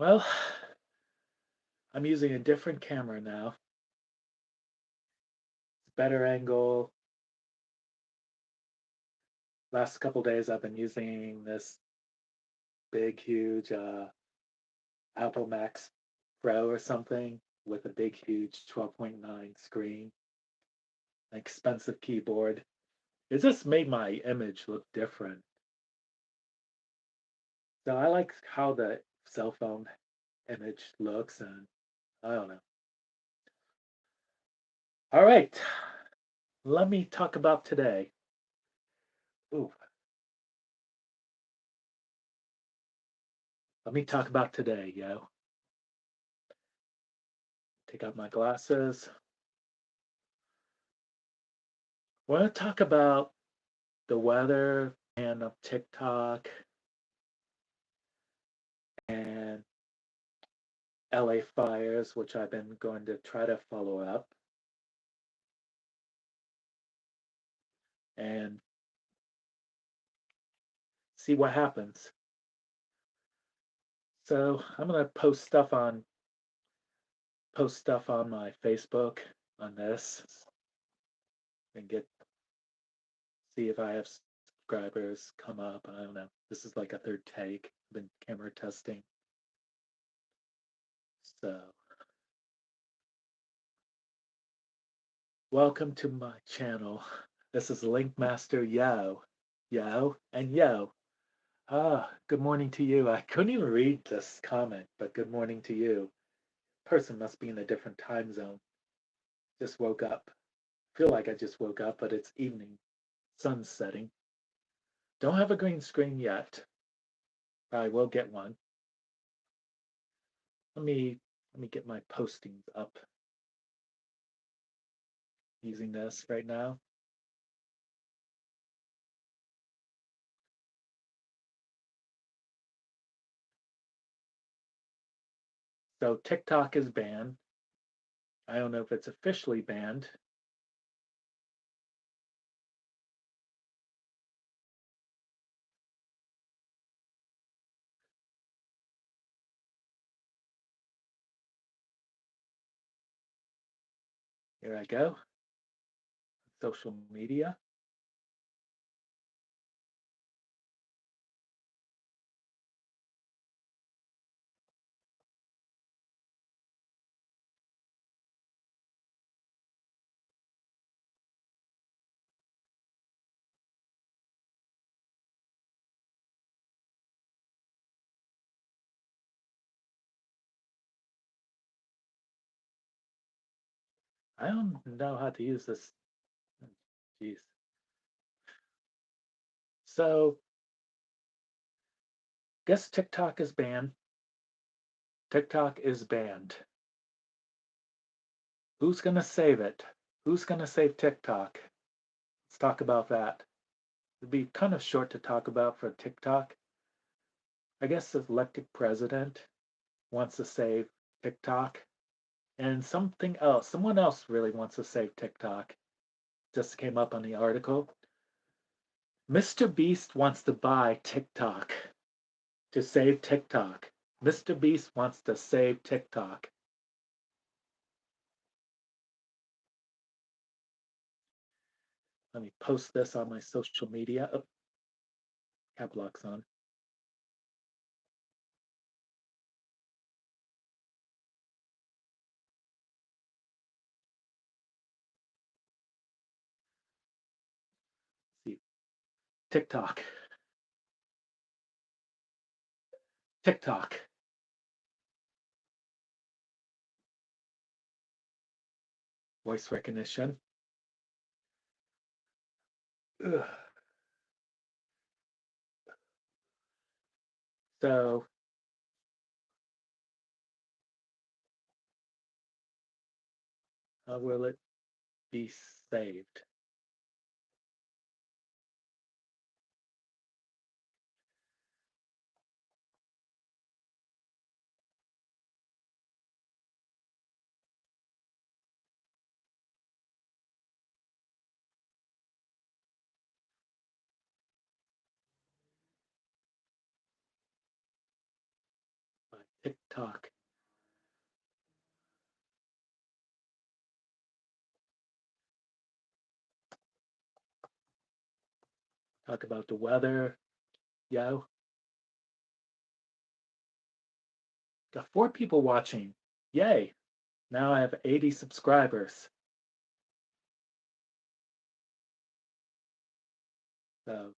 Well, I'm using a different camera now. It's better angle. Last couple days I've been using this big, huge Apple Max Pro or something with a big, huge 12.9 screen, an expensive keyboard. It just made my image look different. So I like how the cell phone image looks, and I don't know. All right, let me talk about today. Ooh, let me talk about today, yo. Take out my glasses. I want to talk about the weather and of TikTok and LA fires, which I've been going to try to follow up and see what happens. So I'm gonna post stuff on my Facebook on this and get see if I have subscribers come up. I don't know. This is like a third take. I've been camera testing. So welcome to my channel. This is LinkmasterYo. Yo and yo. Good morning to you. I couldn't even read this comment, but good morning to you. Person must be in a different time zone. Just woke up. Feel like I just woke up, but it's evening. Sun's setting. Don't have a green screen yet. I will get one. Let me get my postings up using this right now. So TikTok is banned. I don't know if it's officially banned. Here I go. Social media. I don't know how to use this. Jeez. So guess TikTok is banned. TikTok is banned. Who's gonna save it? Who's gonna save TikTok? Let's talk about that. It'd be kind of short to talk about for TikTok. I guess the elected president wants to save TikTok. And something else, someone else really wants to save TikTok. Just came up on the article. Mr. Beast wants to buy TikTok to save TikTok. Mr. Beast wants to save TikTok. Let me post this on my social media. Oh, cap lock's on. Let's see. TikTok. TikTok. Voice recognition. Ugh. So how will it be saved? By TikTok. Talk about the weather. Yo. Got 4 people watching. Yay. Now I have 80 subscribers. So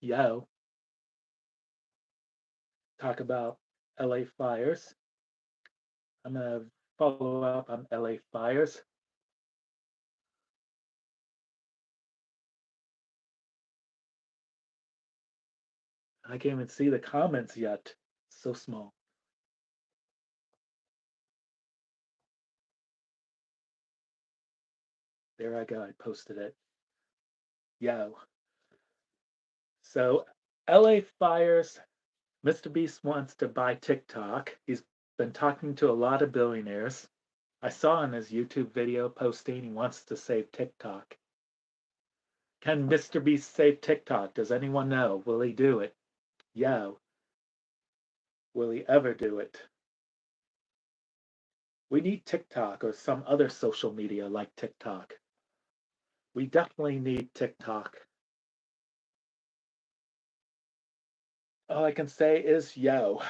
yo. Talk about LA fires. I'm gonna follow up on LA fires. I can't even see the comments yet. So small. There I go. I posted it. Yo. So LA fires. Mr. Beast wants to buy TikTok. He's been talking to a lot of billionaires. I saw in his YouTube video posting he wants to save TikTok. Can Mr. Beast save TikTok? Does anyone know? Will he do it? Yo. Will he ever do it? We need TikTok or some other social media like TikTok. We definitely need TikTok. All I can say is yo.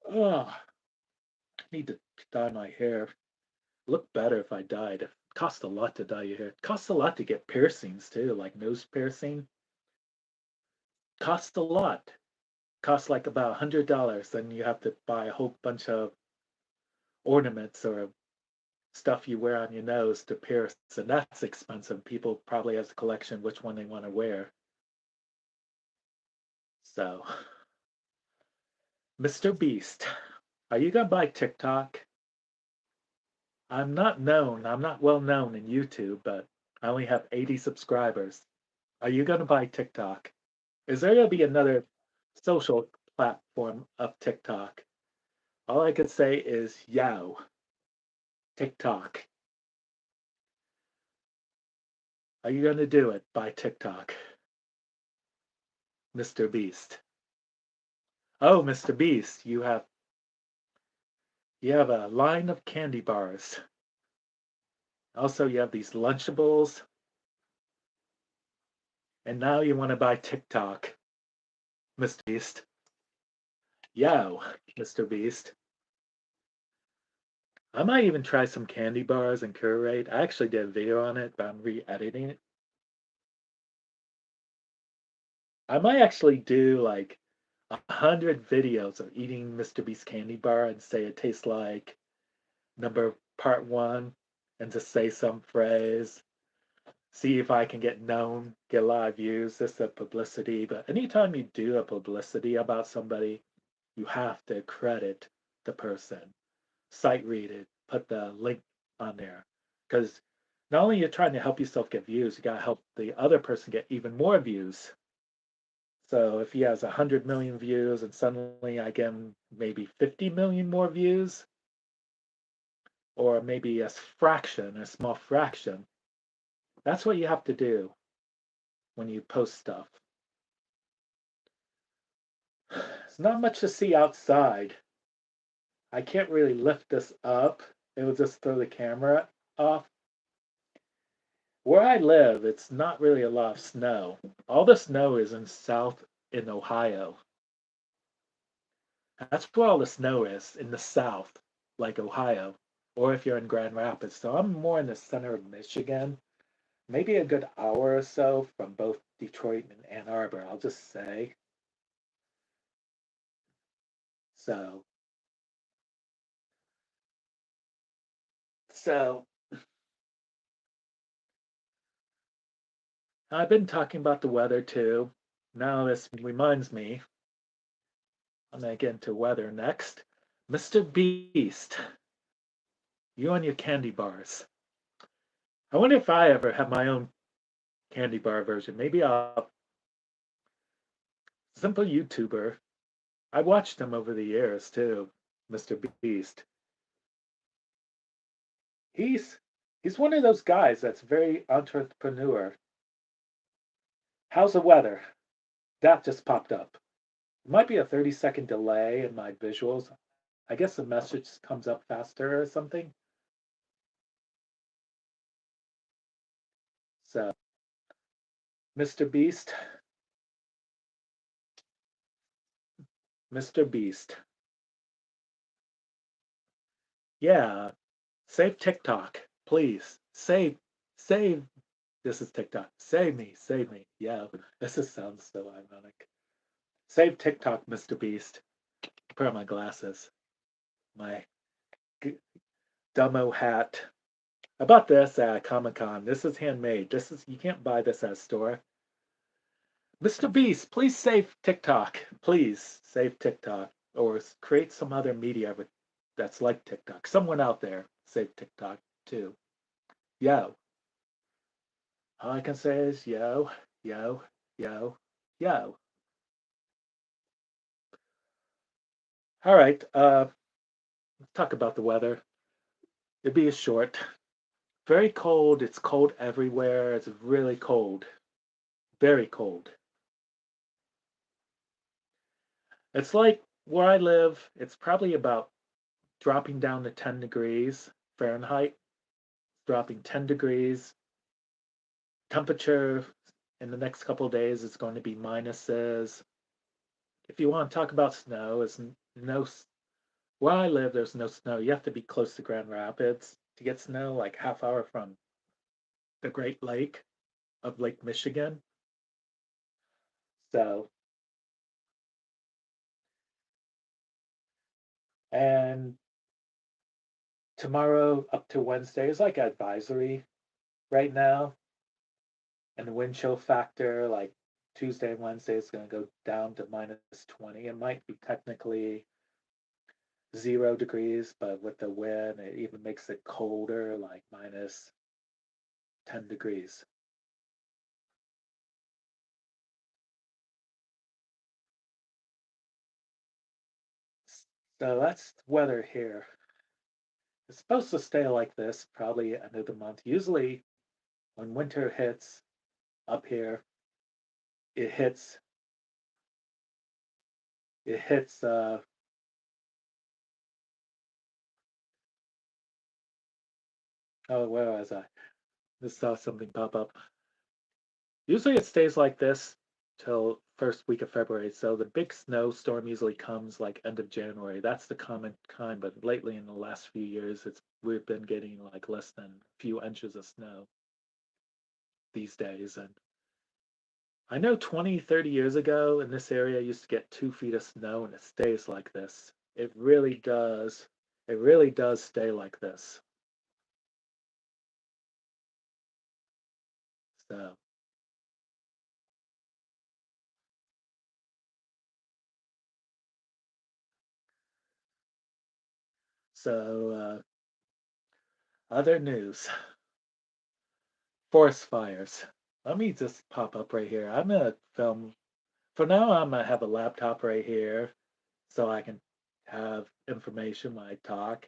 Oh, I need to dye my hair. Look better if I dyed. It costs a lot to dye your hair. It costs a lot to get piercings too, like nose piercing. Costs a lot. Costs like about $100. Then you have to buy a whole bunch of ornaments or stuff you wear on your nose to pierce, and that's expensive. People probably has a collection which one they want to wear. So, Mr. Beast, are you gonna buy TikTok? I'm not known. I'm not well known in YouTube, but I only have 80 subscribers. Are you gonna buy TikTok? Is there gonna be another social platform of TikTok? All I could say is yow, TikTok. Are you gonna do it? Buy TikTok, Mr. Beast. Oh, Mr. Beast, you have a line of candy bars. Also, you have these Lunchables, and now you want to buy TikTok, Mr. Beast. Yo, Mr. Beast. I might even try some candy bars and curate. I actually did a video on it, but I'm re-editing it. I might actually do like 100 videos of eating Mr. Beast candy bar and say it tastes like number part one, and just say some phrase. See if I can get known, get a lot of views. This is a publicity, but anytime you do a publicity about somebody, you have to credit the person, sight read it, put the link on there. Because not only you're trying to help yourself get views, you gotta help the other person get even more views. So if he has 100 million views and suddenly I get him maybe 50 million more views, or maybe a small fraction, that's what you have to do when you post stuff. There's not much to see outside. I can't really lift this up. It will just throw the camera off. Where I live, it's not really a lot of snow. All the snow is in Ohio. That's where all the snow is, in the south, like Ohio, or if you're in Grand Rapids. So I'm more in the center of Michigan, maybe a good hour or so from both Detroit and Ann Arbor, I'll just say. So, so I've been talking about the weather too. Now this reminds me, I'm gonna get into weather next. Mr. Beast, you and your candy bars. I wonder if I ever have my own candy bar version. Maybe a simple YouTuber. I watched them over the years too. Mr. Beast. He's he's one of those guys that's very entrepreneur. How's the weather? That just popped up. It might be a 30-second delay in my visuals. I guess the message comes up faster or something. So, Mr. Beast, Mr. Beast. Yeah, save TikTok, please. Save. This is TikTok. Save me, save me. Yeah, sounds so ironic. Save TikTok, Mr. Beast. Put on my glasses, my dumbo hat. I bought this at Comic Con. This is handmade. You can't buy this at a store. Mr. Beast, please save TikTok. Please save TikTok or create some other media that's like TikTok. Someone out there save TikTok too. Yo. All I can say is yo, yo, yo, yo. All right. Let's talk about the weather. It'd be a short. Very cold. It's cold everywhere. It's really cold. Very cold. It's like where I live, it's probably about dropping down to 10 degrees Fahrenheit, dropping 10 degrees. Temperature in the next couple of days is going to be minuses. If you want to talk about snow, it's no, where I live, there's no snow. You have to be close to Grand Rapids to get snow, like half hour from the Great Lake of Lake Michigan. So, and tomorrow up to Wednesday is like advisory right now. And the wind chill factor, like Tuesday and Wednesday, is going to go down to -20. It might be technically 0 degrees, but with the wind, it even makes it colder, like -10 degrees. So that's weather here. It's supposed to stay like this probably end of the month. Usually, when winter hits up here, it hits it hits oh, where was I? Just saw something pop up. Usually it stays like this till first week of February. So the big snowstorm usually comes like end of January. That's the common kind, but lately in the last few years we've been getting like less than a few inches of snow these days. And I know 20, 30 years ago in this area I used to get 2 feet of snow and it stays like this. It really does. It really does stay like this. So so other news. Forest fires. Let me just pop up right here. I'm gonna film. For now, I'm gonna have a laptop right here so I can have information when I talk.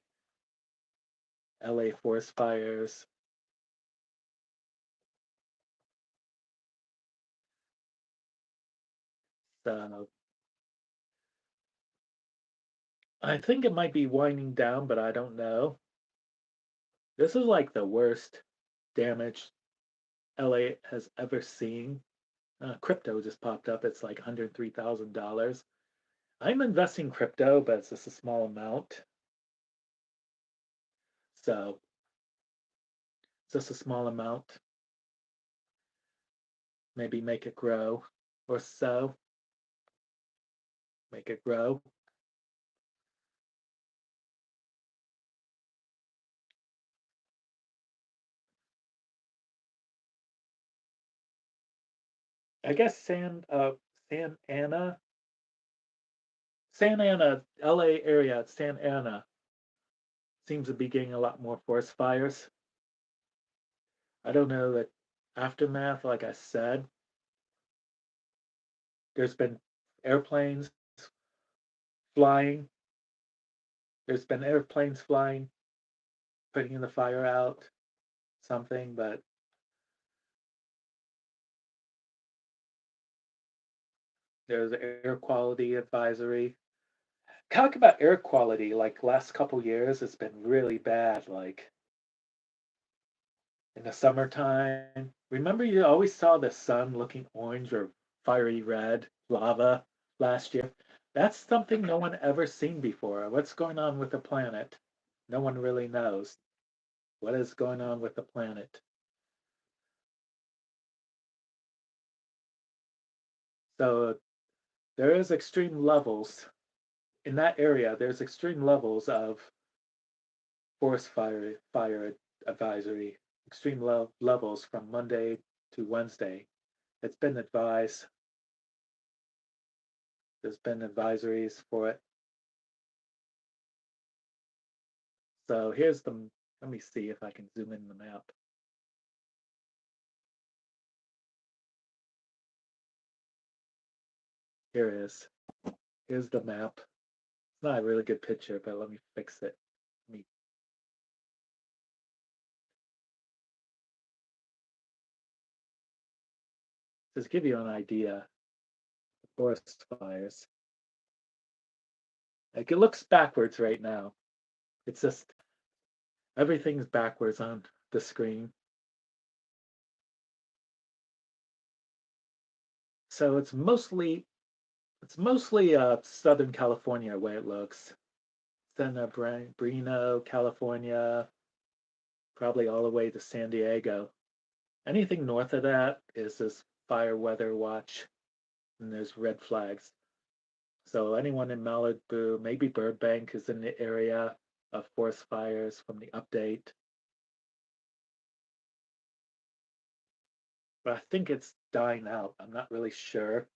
LA forest fires. So I think it might be winding down, but I don't know. This is like the worst damage LA has ever seen. Crypto just popped up. It's like $103,000. I'm investing crypto, but it's just a small amount. So just a small amount. Maybe make it grow or so. Make it grow. I guess San Ana, Santa Ana, LA area, Santa Ana seems to be getting a lot more forest fires. I don't know that aftermath, like I said, there's been airplanes flying There's been airplanes flying, putting the fire out, something, but there's an air quality advisory. Talk about air quality, like last couple years, it's been really bad. Like in the summertime, remember you always saw the sun looking orange or fiery red, lava last year? That's something no one ever seen before. What's going on with the planet? No one really knows. What is going on with the planet? So there is extreme levels in that area. There's extreme levels of forest fire advisory, extreme levels from Monday to Wednesday. It's been advised. There's been advisories for it. So here's the. Let me see if I can zoom in the map. Here it is. Here's the map. It's not a really good picture, but let me fix it. Let me just give you an idea. The forest fires. Like it looks backwards right now. It's just everything's backwards on the screen. So it's mostly Southern California where it looks. San Bernardino, California, probably all the way to San Diego. Anything north of that is this fire weather watch, and there's red flags. So anyone in Malibu, maybe Burbank is in the area of forest fires from the update. But I think it's dying out. I'm not really sure.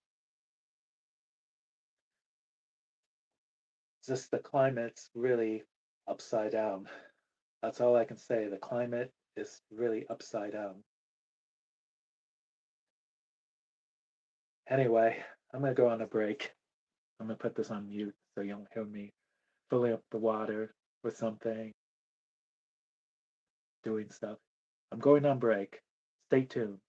It's just the climate's really upside down. That's all I can say. The climate is really upside down. Anyway, I'm gonna go on a break. I'm gonna put this on mute so you don't hear me filling up the water with something, doing stuff. I'm going on break. Stay tuned.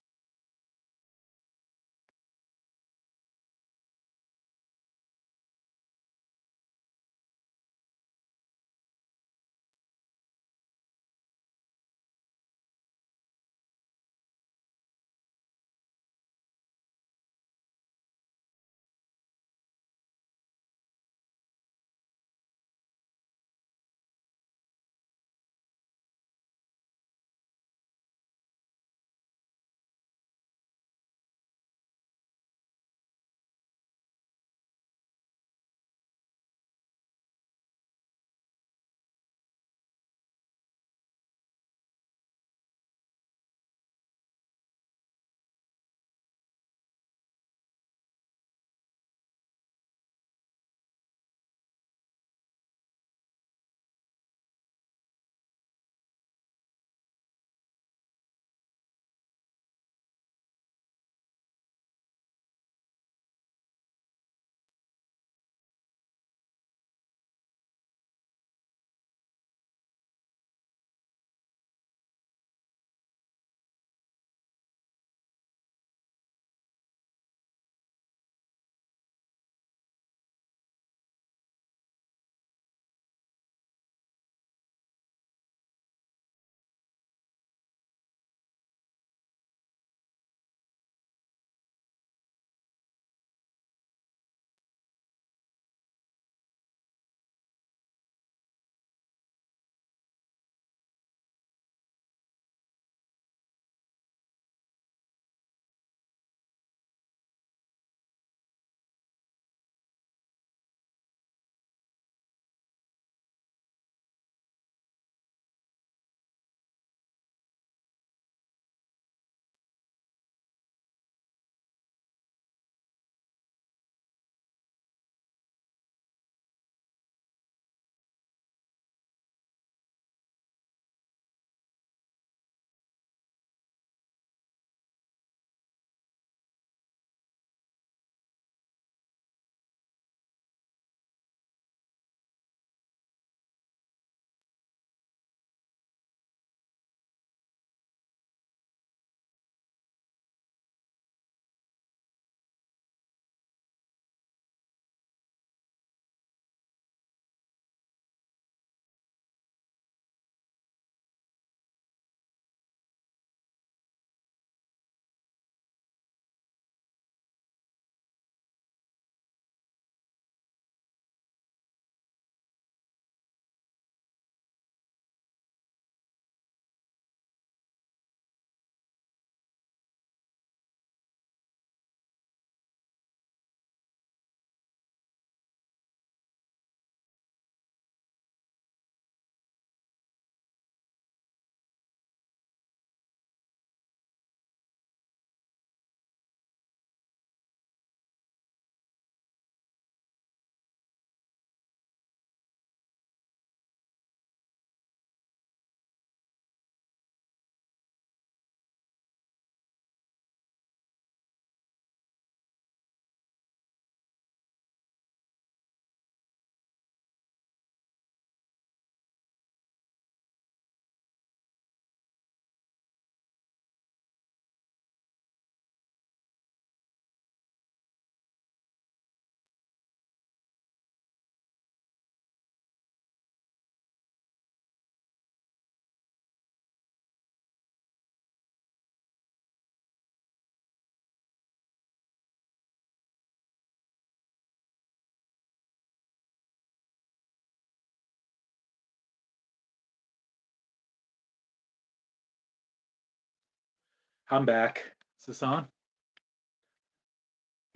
I'm back. Is this on?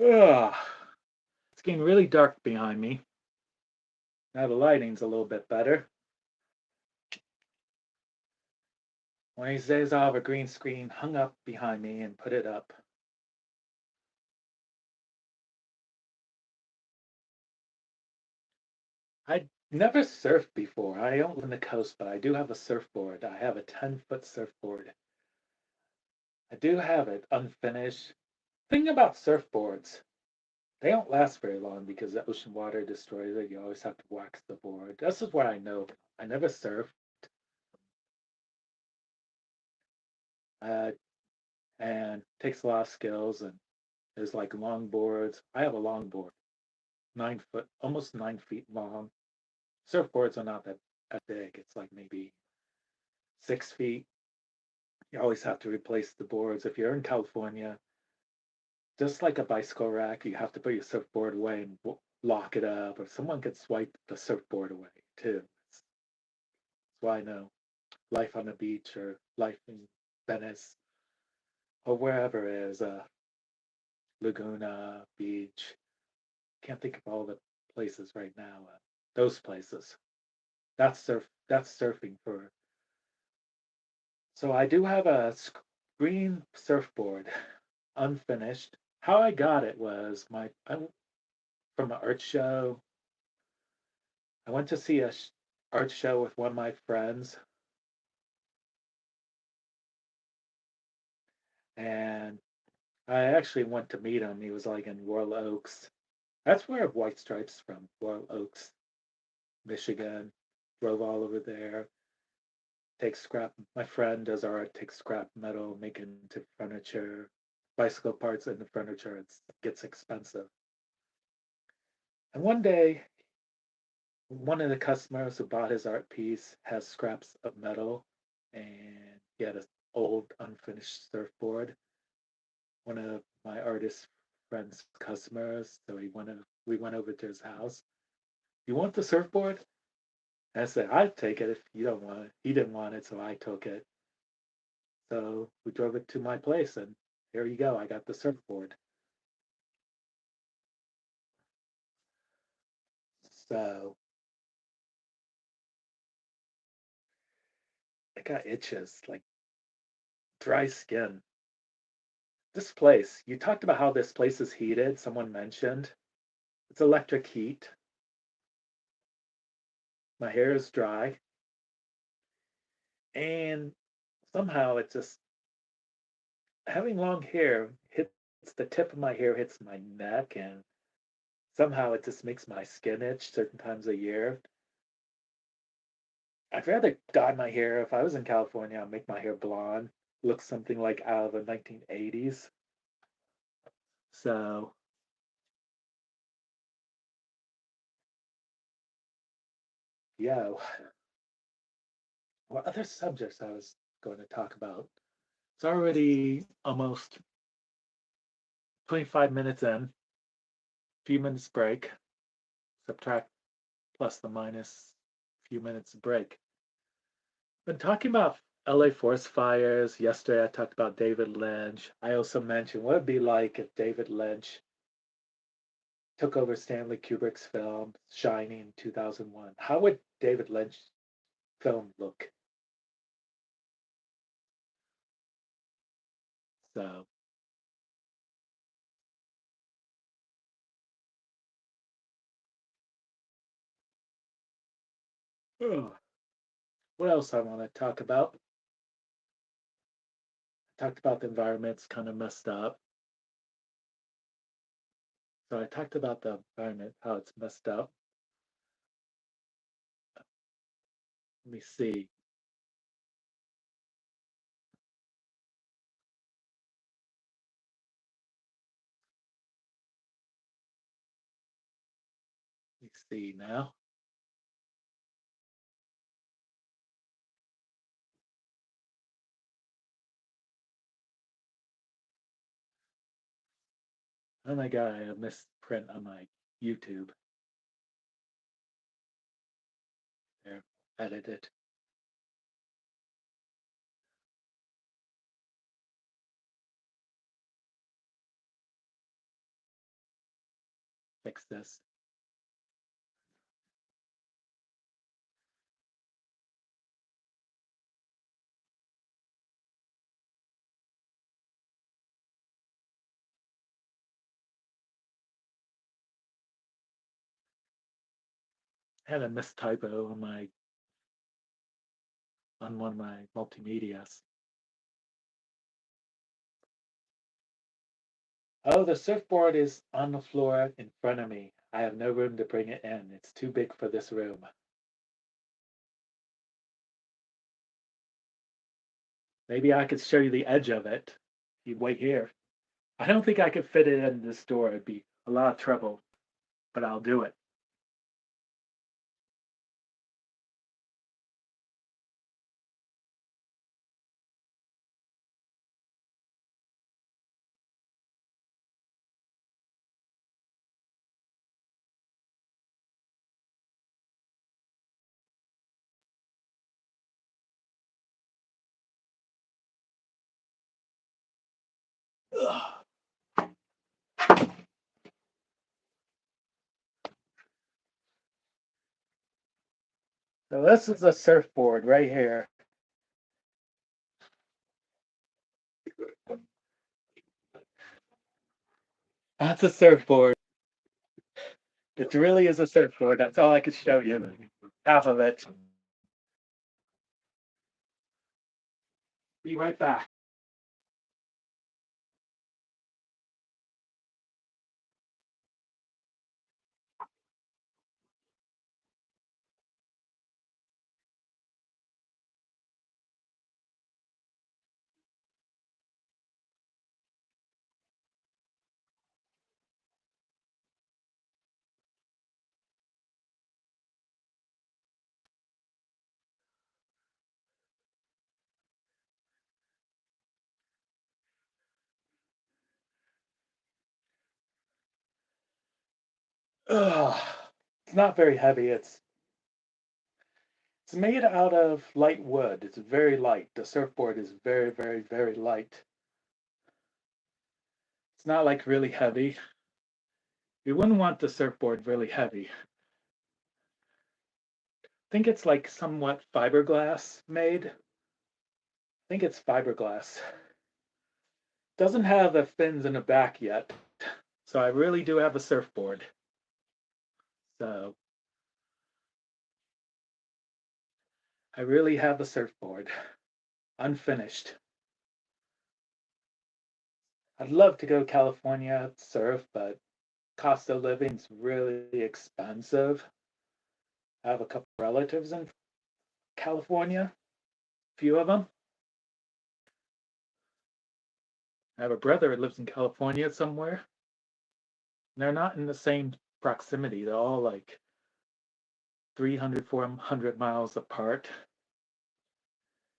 Ugh. It's getting really dark behind me. Now the lighting's a little bit better. One of these days I'll have a green screen hung up behind me and put it up. I never surfed before. I don't live on the coast, but I do have a surfboard. I have a 10-foot surfboard. I do have it unfinished. Thing about surfboards, they don't last very long because the ocean water destroys it. You always have to wax the board. This is what I know. I never surfed. Uh, and takes a lot of skills. And there's like long boards. I have a long board, 9 foot, almost 9 feet long. Surfboards are not that big. It's like maybe 6 feet. You always have to replace the boards. If you're in California, just like a bicycle rack, you have to put your surfboard away and lock it up, or someone could swipe the surfboard away too. That's why I know life on the beach or life in Venice or wherever it is, Laguna Beach. Can't think of all the places right now. Those places. That's surfing for. So I do have a green surfboard, unfinished. How I got it was from an art show. I went to see a art show with one of my friends, and I actually went to meet him. He was like in Royal Oaks. That's where White Stripes from. Royal Oaks, Michigan. Drove all over there. Take scrap. My friend does art. Takes scrap metal, make it into furniture. Bicycle parts into furniture. It gets expensive. And one day, one of the customers who bought his art piece has scraps of metal, and he had an old unfinished surfboard. One of my artist friend's customers, so we went over to his house. You want the surfboard? And I said, I'd take it if you don't want it. He didn't want it, so I took it. So we drove it to my place, and here you go. I got the surfboard. So I got itches, like dry skin. This place, you talked about how this place is heated, someone mentioned. It's electric heat. My hair is dry. And somehow it just, having long hair hits the tip of my hair, hits my neck, and somehow it just makes my skin itch certain times a year. I'd rather dye my hair. If I was in California, I'd make my hair blonde, look something like out of the 1980s. So, yeah. What other subjects I was going to talk about? It's already almost 25 minutes in, few minutes break, subtract plus the minus few minutes break. Been talking about LA forest fires. Yesterday I talked about David Lynch. I also mentioned what it'd be like if David Lynch took over Stanley Kubrick's film Shining in 2001. How would David Lynch film look? So, ugh. What else I want to talk about? I talked about the environment's kind of messed up. So I talked about the environment, how it's messed up. Let me see. Let me see now. Oh my god, I have misprint on my YouTube. There, edit it. fix this. I had a mistypo on one of my multimedias. Oh, the surfboard is on the floor in front of me. I have no room to bring it in. It's too big for this room. Maybe I could show you the edge of it. You wait here. I don't think I could fit it in this door. It'd be a lot of trouble, but I'll do it. Ugh. So this is a surfboard right here. That's a surfboard. It really is a surfboard. That's all I could show you. Half of it. Be right back. Ugh. It's not very heavy. It's made out of light wood. It's very light. The surfboard is very, very, very light. It's not like really heavy. You wouldn't want the surfboard really heavy. I think it's like somewhat fiberglass made. I think it's fiberglass. Doesn't have the fins in the back yet. So I really do have a surfboard. So I really have a surfboard. Unfinished. I'd love to go to California surf, but cost of living's really expensive. I have a couple relatives in California, a few of them. I have a brother who lives in California somewhere. They're not in the same proximity. They're all like 300, 400 miles apart,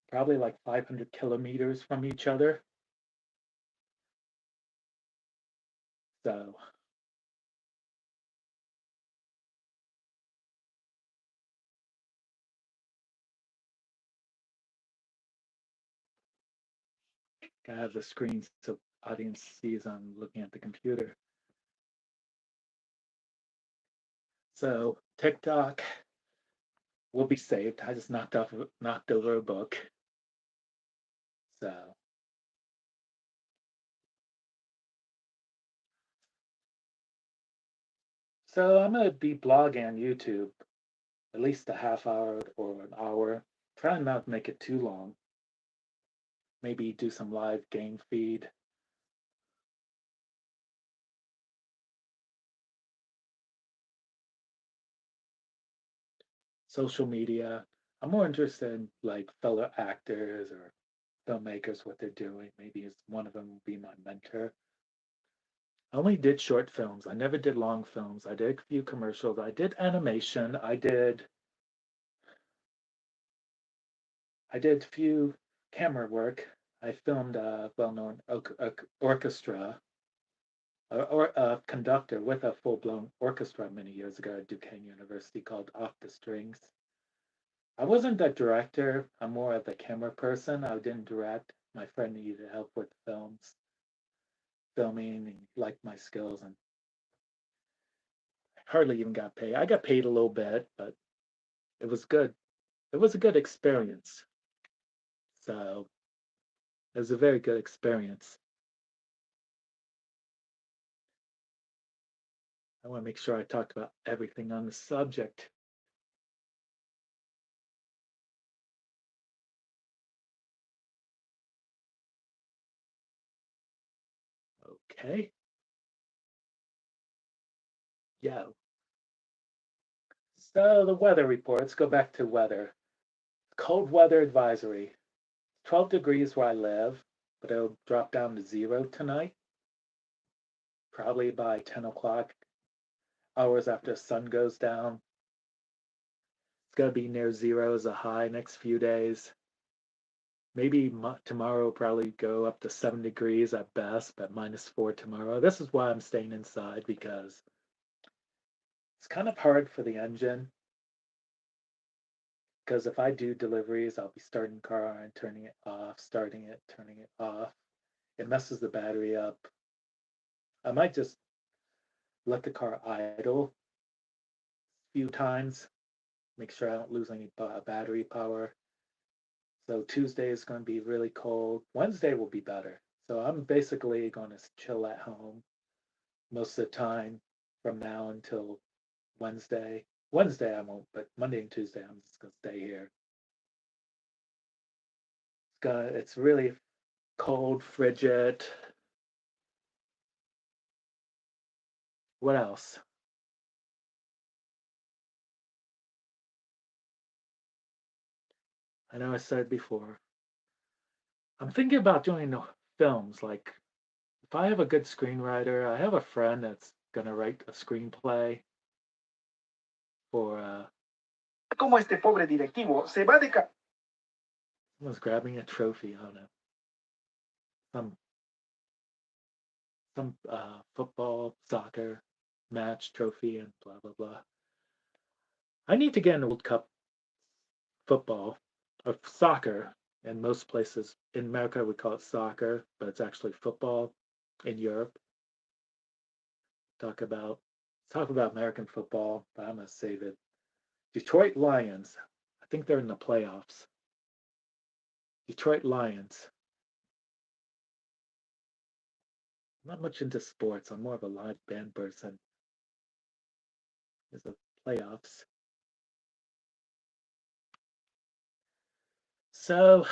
probably like 500 kilometers from each other. So I have the screen so audience sees I'm looking at the computer. So TikTok will be saved. I just knocked over a book. So I'm gonna be blogging on YouTube at least a half hour or an hour. Try not to make it too long. Maybe do some live game feed. Social media. I'm more interested in like fellow actors or filmmakers, what they're doing. Maybe one of them will be my mentor. I only did short films. I never did long films. I did a few commercials. I did animation. I did a few camera work. I filmed a well-known orchestra or a conductor with a full-blown orchestra many years ago at Duquesne University called Off the Strings. I wasn't the director. I'm more of the camera person. I didn't direct. My friend needed help with filming and liked my skills. And hardly even got paid. I got paid a little bit, but it was good. It was a good experience. So it was a very good experience. I want to make sure I talked about everything on the subject. Okay. Yeah. So the weather report. Let's go back to weather. Cold weather advisory. 12 degrees where I live, but it'll drop down to 0 tonight, probably by 10 o'clock, hours after the sun goes down. It's going to be near 0 as a high next few days. Maybe tomorrow will probably go up to 7 degrees at best, but -4 tomorrow. This is why I'm staying inside, because it's kind of hard for the engine. Because if I do deliveries, I'll be starting the car and turning it off, starting it, turning it off. It messes the battery up. I might just let the car idle a few times, make sure I don't lose any battery power. So Tuesday is going to be really cold. Wednesday will be better. So I'm basically going to chill at home most of the time from now until Wednesday. Wednesday I won't, but Monday and Tuesday I'm just going to stay here. It's really cold, frigid. What else? I know I said before. I'm thinking about doing films. Like, if I have a good screenwriter, I have a friend that's gonna write a screenplay for. Como este pobre directivo se va de Someone's grabbing a trophy. I don't know. Some football, soccer match trophy, and blah blah blah. I need to get in World Cup football or soccer. In most places in America, we call it soccer, but it's actually football. In Europe, talk about talk about American football, but I'm gonna save it. Detroit Lions. I think they're in the playoffs. Detroit Lions. I'm not much into sports. I'm more of a live band person. There's the playoffs. So,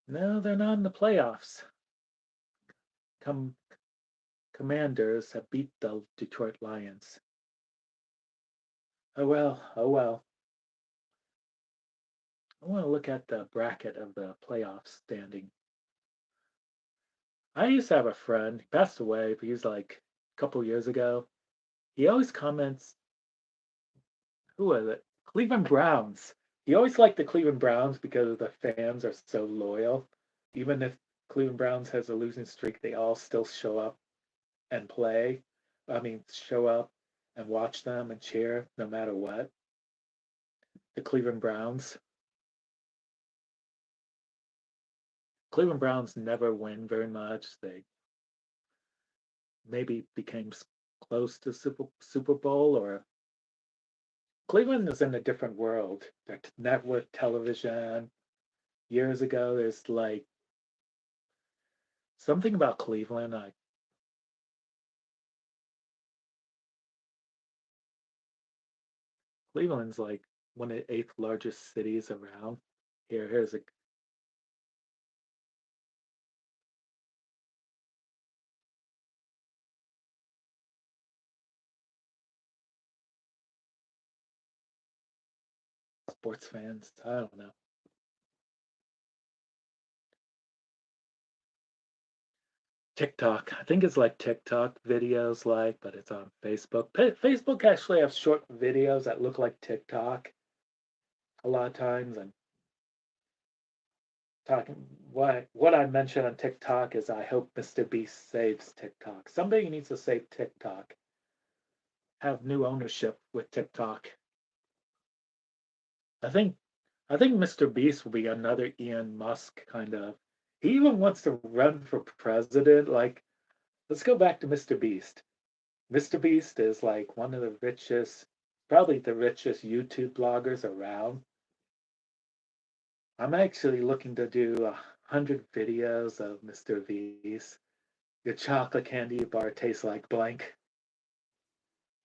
no, they're not in the playoffs. Commanders have beat the Detroit Lions. Oh well, oh well. I want to look at the bracket of the playoff standing. I used to have a friend, he passed away, but he was like a couple years ago. He always comments, who was it? Cleveland Browns. He always liked the Cleveland Browns because the fans are so loyal. Even if Cleveland Browns has a losing streak, they all still show up and play. I mean, show up and watch them and cheer no matter what. The Cleveland Browns. Cleveland Browns never win very much. They maybe became close to Super Bowl, or Cleveland is in a different world. Their network television. Years ago, there's like something about Cleveland. Cleveland's like one of the eighth largest cities around. Here's a sports fans. I don't know. TikTok. I think it's like TikTok videos, but it's on Facebook. Facebook actually has short videos that look like TikTok a lot of times. And talking what I mentioned on TikTok is I hope Mr. Beast saves TikTok. Somebody needs to save TikTok. Have new ownership with TikTok. I think I think Mr. Beast will be another Elon Musk kind of. He even wants to run for president. Like, let's go back to Mr. Beast. Mr. Beast is like one of the richest, probably the richest YouTube bloggers around. I'm actually looking to do 100 videos of Mr. Beast. Your chocolate candy bar tastes like blank.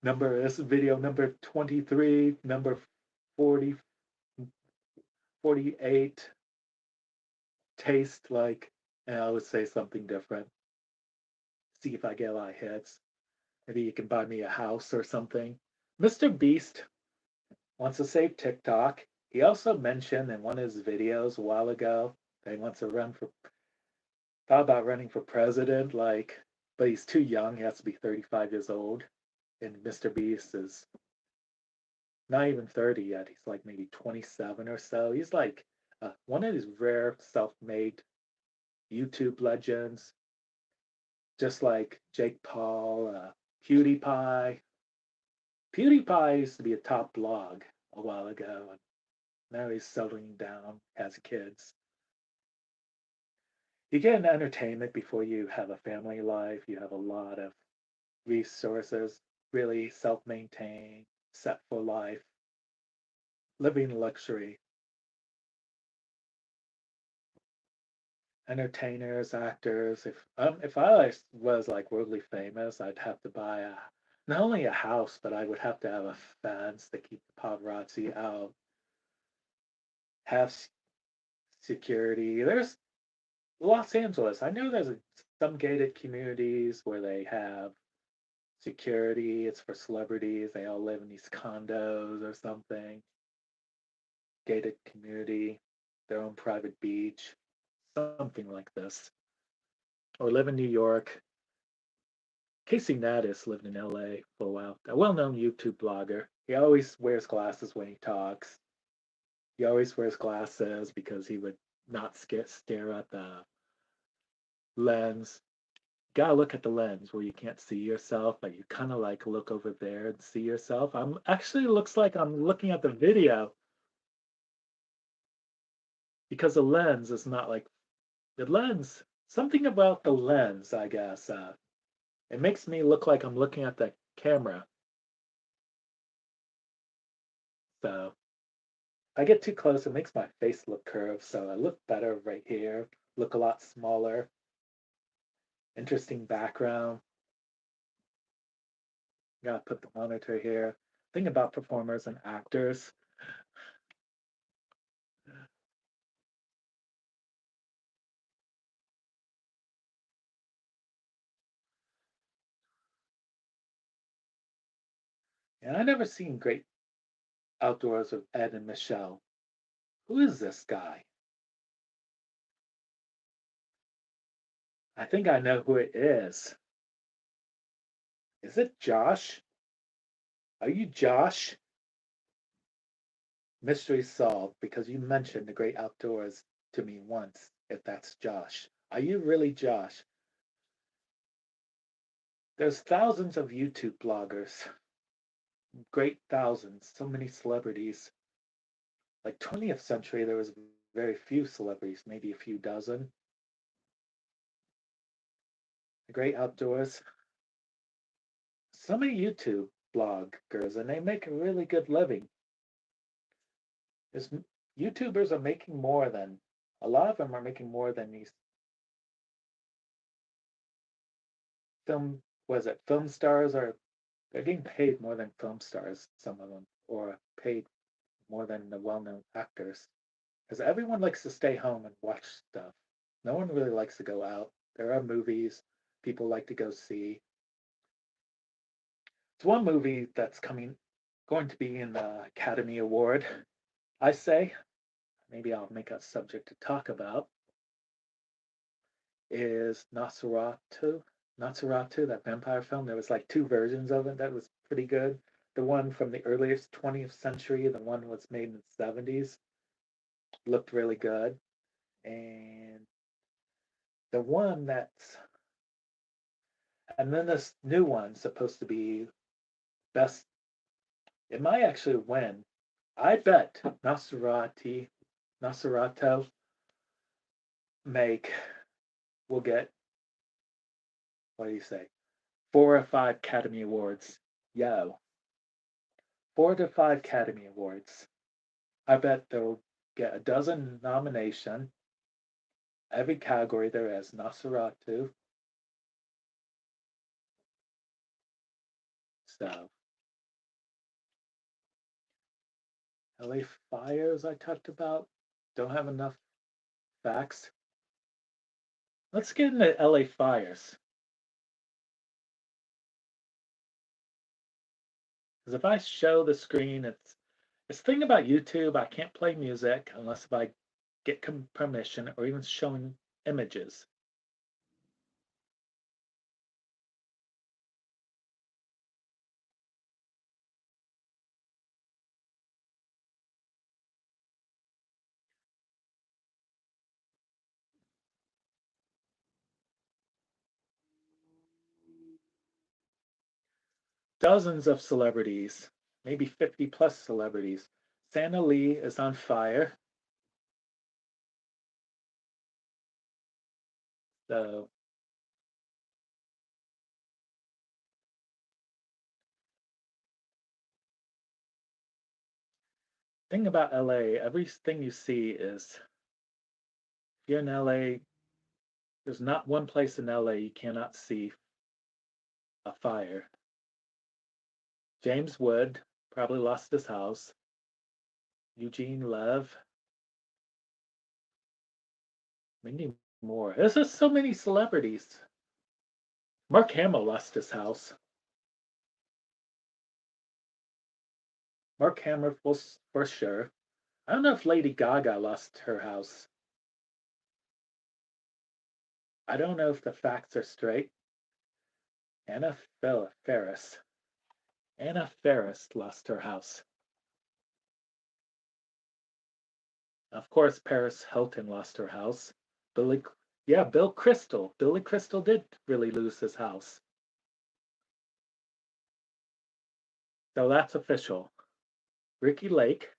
This video number 23, number 40, 48, taste like, and I would say something different. See if I get a lot of hits. Maybe you can buy me a house or something. Mr. Beast wants to save TikTok. He also mentioned in one of his videos a while ago that he wants to thought about running for president, like, but he's too young. He has to be 35 years old. And Mr. Beast is not even 30 yet. He's like maybe 27 or so. He's like one of these rare self made YouTube legends, just like Jake Paul, PewDiePie. PewDiePie used to be a top blog a while ago, and now he's settling down, has kids. You get an entertainment before you have a family life. You have a lot of resources, really self maintained, set for life, living luxury. Entertainers, actors. If I was like worldly famous, I'd have to buy not only a house, but I would have to have a fence to keep the paparazzi out. Have security. There's Los Angeles. I know there's some gated communities where they have security. It's for celebrities. They all live in these condos or something. Gated community, their own private beach, something like this. Or live in New York. Casey Natus lived in LA for a while. A well known YouTube blogger. He always wears glasses when he talks. He always wears glasses because he would not stare at the lens. You gotta look at the lens where you can't see yourself, but you kind of like look over there and see yourself. I'm actually looks like I'm looking at the video because the lens is not like the lens. Something about the lens, I guess. It makes me look like I'm looking at the camera. So I get too close, it makes my face look curved. So I look better right here, look a lot smaller. Interesting background. Gotta put the monitor here. Think about performers and actors. And I never seen Great Outdoors with Ed and Michelle. Who is this guy? I think I know who it is. Is it Josh? Are you Josh? Mystery solved because you mentioned the great outdoors to me once, if that's Josh. Are you really Josh? There's thousands of YouTube bloggers, great thousands, so many celebrities. Like 20th century, there was very few celebrities, maybe a few dozen. The great outdoors, so many YouTube bloggers, and they make a really good living. There's, YouTubers are making more than, a lot of them are making more than these film stars are. They're getting paid more than film stars, some of them, or paid more than the well-known actors. Because everyone likes to stay home and watch stuff. No one really likes to go out. There are movies people like to go see. It's one movie that's going to be in the Academy Award, I say. Maybe I'll make a subject to talk about. Is Nosferatu. Nosferatu, that vampire film. There was like two versions of it that was pretty good. The one from the earliest 20th century, the one was made in the 70s, looked really good. And the one that's, and then this new one's supposed to be best. It might actually win. I bet Nosferatu make will get, what do you say, 4 or 5 Academy Awards. Yo, 4 to 5 Academy Awards. I bet they'll get a dozen nomination every category there is. Nosferatu. So LA Fires I talked about. Don't have enough facts. Let's get into LA Fires. Because if I show the screen, it's the thing about YouTube, I can't play music unless if I get permission or even showing images. Dozens of celebrities, maybe 50 plus celebrities. Santa Lee is on fire. So thing about LA, everything you see is if you're in LA, there's not one place in LA you cannot see a fire. James Wood probably lost his house. Eugene Lev, many more. There's just so many celebrities. Mark Hamill lost his house. Mark Hamill was for sure. I don't know if Lady Gaga lost her house. I don't know if the facts are straight. Anna Ferris. Anna Ferris lost her house. Of course, Paris Hilton lost her house. Billy, yeah, Bill Crystal. Billy Crystal did really lose his house. So that's official. Ricky Lake.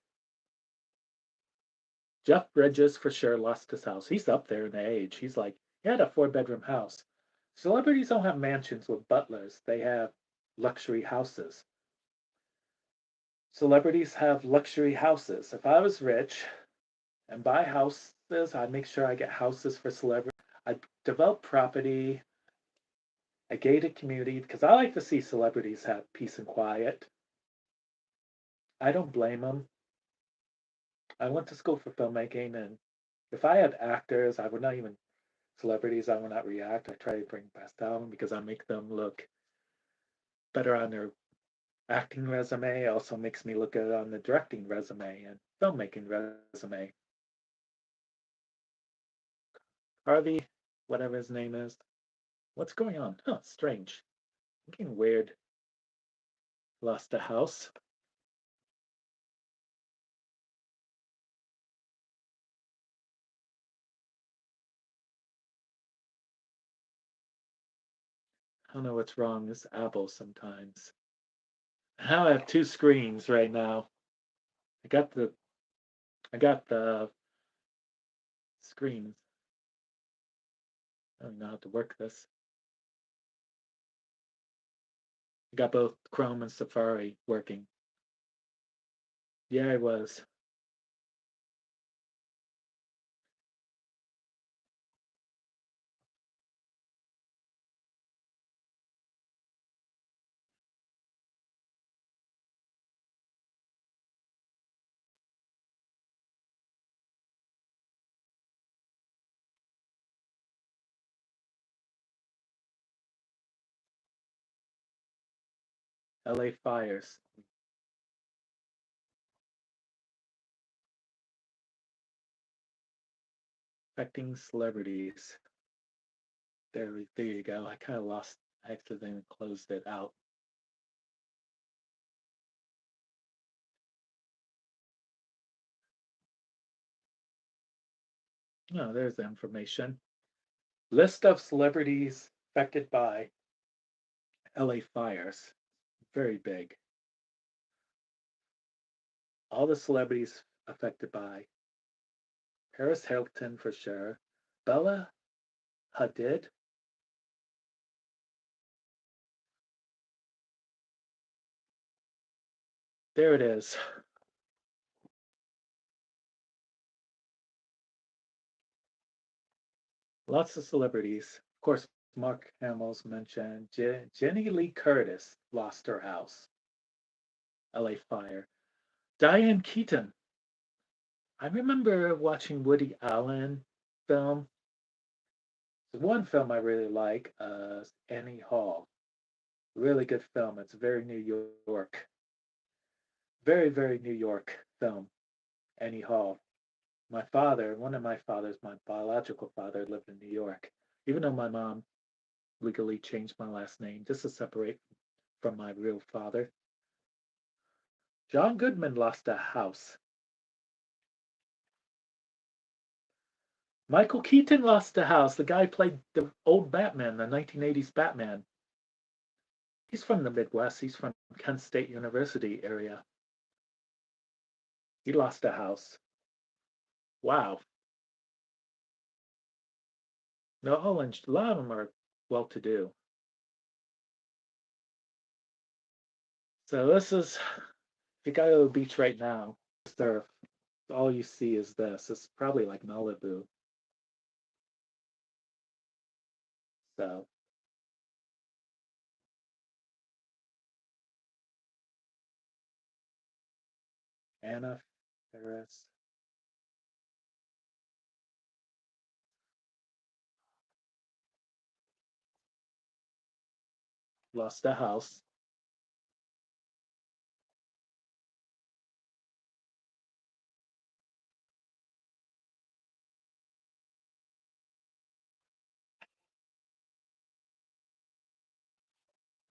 Jeff Bridges for sure lost his house. He's up there in age. He's like, he had a 4 bedroom house. Celebrities don't have mansions with butlers, they have luxury houses. Celebrities have luxury houses. If I was rich and buy houses, I'd make sure I get houses for celebrities. I'd develop property, a gated community, because I like to see celebrities have peace and quiet. I don't blame them. I went to school for filmmaking, and if I had actors, I would not even celebrities, I will not react. I try to bring best out of them because I make them look better on their acting resume. It also makes me look good on the directing resume and filmmaking resume. Harvey, whatever his name is. What's going on? Huh, strange. Looking weird. Lost a house. I don't know what's wrong. This Apple sometimes. Now I have 2 screens right now. I got the I got the screens. I don't know how to work this. I got both Chrome and Safari working. Yeah, I was. LA fires affecting celebrities. There you go. I kind of lost. I accidentally closed it out. Oh, there's the information. List of celebrities affected by LA fires. Very big. All the celebrities affected by Paris Hilton for sure. Bella Hadid. There it is. Lots of celebrities. Of course, Mark Hamill's mentioned. Jenny Lee Curtis lost her house. LA fire. Diane Keaton. I remember watching Woody Allen film. There's one film I really like, Annie Hall. Really good film. It's very New York. Very, very New York film. Annie Hall. My father, one of my fathers, my biological father, lived in New York. Even though my mom legally changed my last name just to separate from my real father. John Goodman lost a house. Michael Keaton lost a house. The guy played the old Batman, the 1980s Batman. He's from the Midwest. He's from Kent State University area. He lost a house. Wow. No, a lot of them are well-to-do. So this is, if you go to the beach right now, surf, all you see is this. It's probably like Malibu. So Anna Ferris lost a house.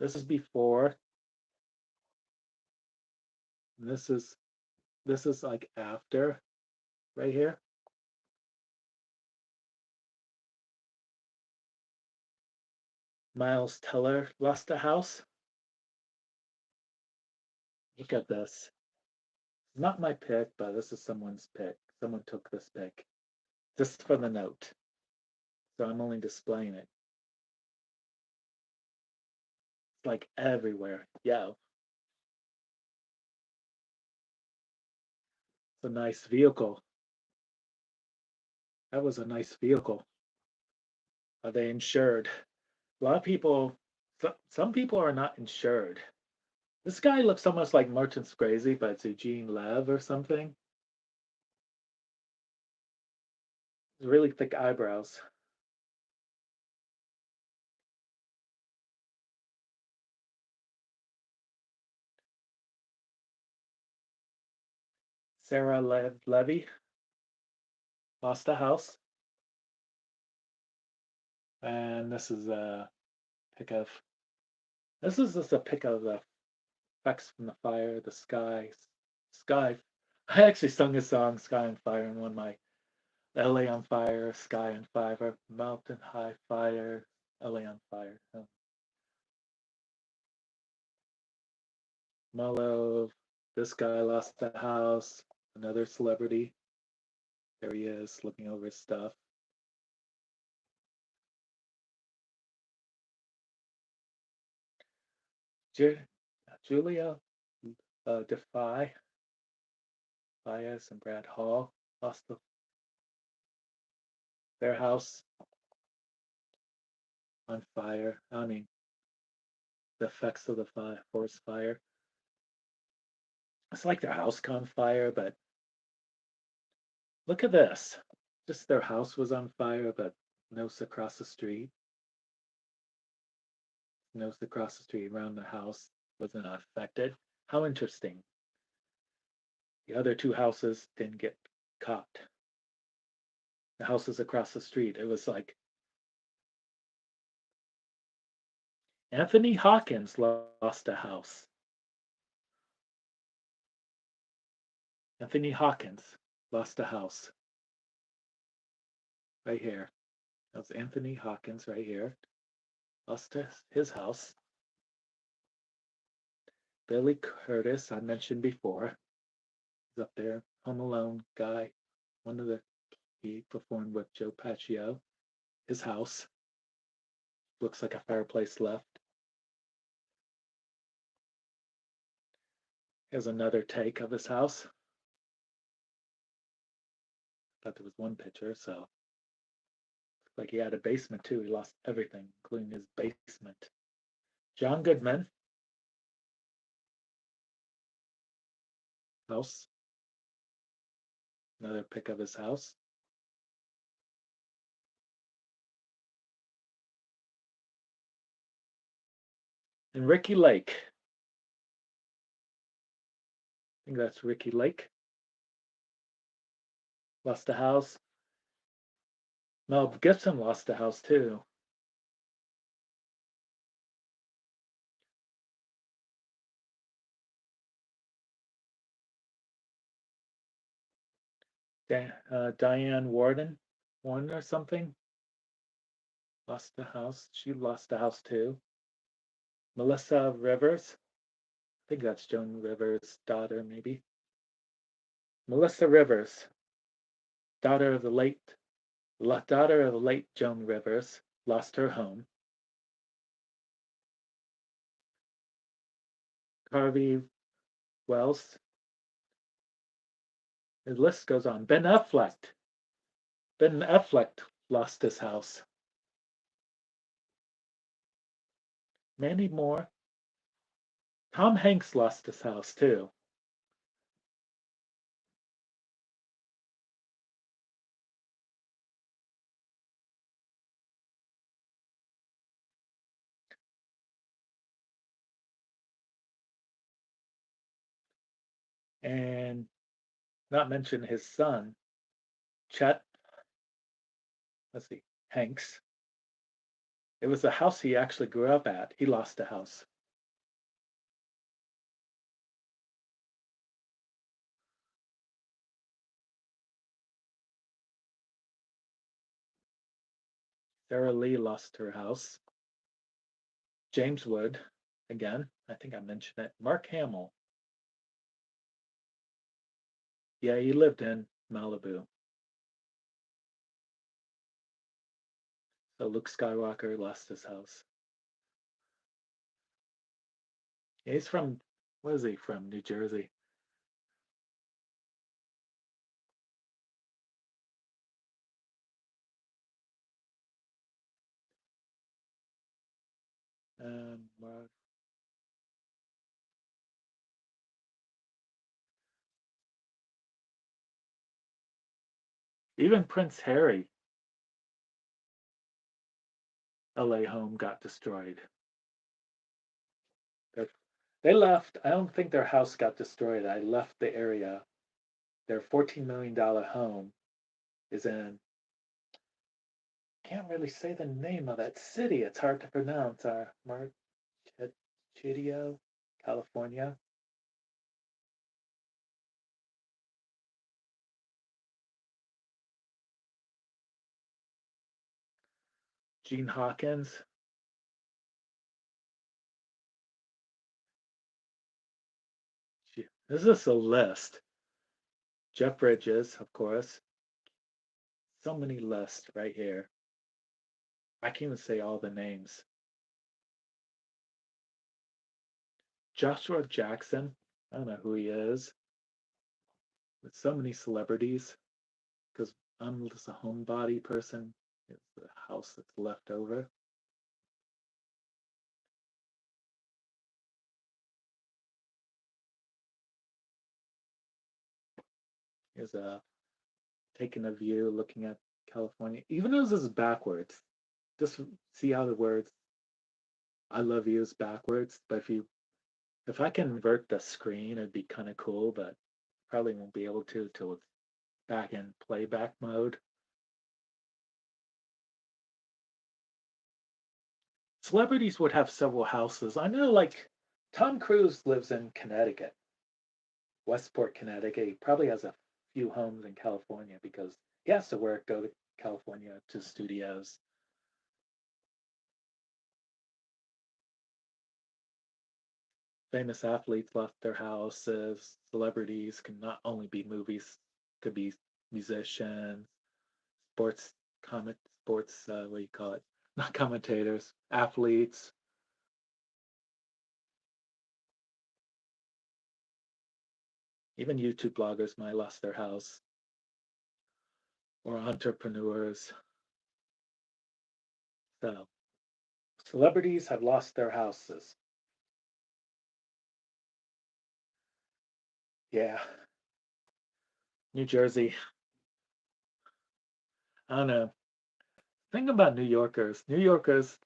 This is before. This is like after right here. Miles Teller lost a house. Look at this. Not my pick, but this is someone's pick. Someone took this pick just for the note. So I'm only displaying it. It's like everywhere. Yeah. It's a nice vehicle. That was a nice vehicle. Are they insured? A lot of people, some people are not insured. This guy looks almost like Martin Scorsese, but it's Eugene Lev or something. Really thick eyebrows. Sarah Levy lost a house. And this is a pic of, this is just a pic of the effects from the fire, the sky. Sky. I actually sung a song, Sky on Fire, in one of my LA on Fire, Sky on Fire, Mountain High Fire, LA on Fire. Mellow, this guy lost the house, another celebrity. There he is, looking over his stuff. Julia Defy, Baez, and Brad Hall lost their house on fire. I mean, the effects of the forest fire. It's like their house caught on fire, but look at this. Just their house was on fire, but notes across the street. Notes across the street around the house wasn't affected. How interesting. The other two houses didn't get caught. The houses across the street, it was like Anthony Hawkins lost a house. Anthony Hawkins lost a house. Right here. That's Anthony Hawkins right here. Lost his house. Billy Curtis, I mentioned before, is up there. Home Alone guy. One of the, he performed with Joe Paccio. his house. Looks like a fireplace left. Here's another take of his house. Thought there was one picture, so like he had a basement too. He lost everything, including his basement. John Goodman house. Another pic of his house. And Ricky Lake. I think that's Ricky Lake. Lost a house. Mel Gibson lost a house too. Diane Warden or something. Lost a house. She lost a house too. Melissa Rivers. I think that's Joan Rivers' daughter, maybe. Melissa Rivers, daughter of the late Joan Rivers, lost her home. Harvey Wells. The list goes on. Ben Affleck lost his house. Many more. Tom Hanks lost his house too. And not mention his son, Chet, let's see, Hanks. It was the house he actually grew up at. He lost a house. Sarah Lee lost her house. James Wood, again, I think I mentioned it. Mark Hamill. Yeah, he lived in Malibu. So Luke Skywalker lost his house. Yeah, he's from, what is he from? New Jersey. Mark. Even Prince Harry, LA home got destroyed. They left. I don't think their house got destroyed. I left the area. Their $14 million home is in, can't really say the name of that city. It's hard to pronounce. Marchitio, California. Gene Hawkins. This is a list. Jeff Bridges, of course. So many lists right here. I can't even say all the names. Joshua Jackson. I don't know who he is. With so many celebrities. Because I'm just a homebody person. It's the house that's left over. Here's a taking a view looking at California. Even though this is backwards, just see how the words I love you is backwards. But if I can invert the screen, it'd be kind of cool, but probably won't be able to till it's back in playback mode. Celebrities would have several houses. I know, like Tom Cruise lives in Connecticut, Westport, Connecticut. He probably has a few homes in California because he has to work, go to California to studios. Famous athletes left their houses. Celebrities can not only be movies, could be musicians, sports sports, what do you call it? Not commentators, athletes. Even YouTube bloggers might have lost their house, or entrepreneurs. So, celebrities have lost their houses. Yeah, New Jersey. I don't know. Think about New Yorkers. New Yorkers,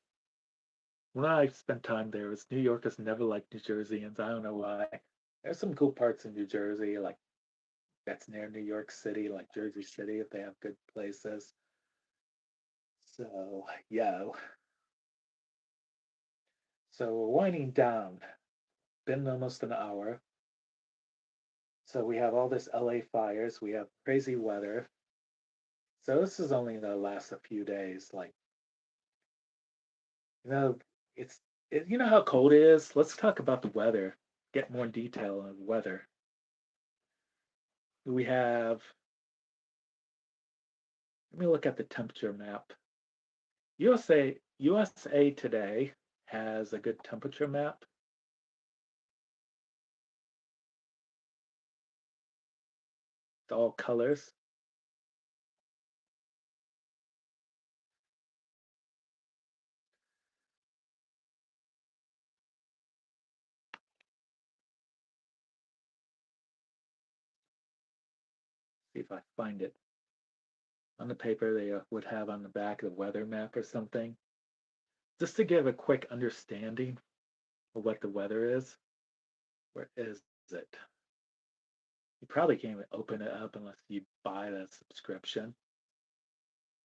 when I spent time there, was New Yorkers never liked New Jerseyans. I don't know why. There's some cool parts in New Jersey, like that's near New York City, like Jersey City, if they have good places. So, yeah. So we're winding down. Been almost an hour. So we have all this LA fires. We have crazy weather. So this is only gonna last a few days. Like, you know, it's you know how cold it is. Let's talk about the weather. Get more detail on the weather. We have. Let me look at the temperature map. USA Today has a good temperature map. It's all colors. See if I find it on the paper they would have on the back of the weather map or something, just to give a quick understanding of what the weather is. Where is it? You probably can't even open it up unless you buy the subscription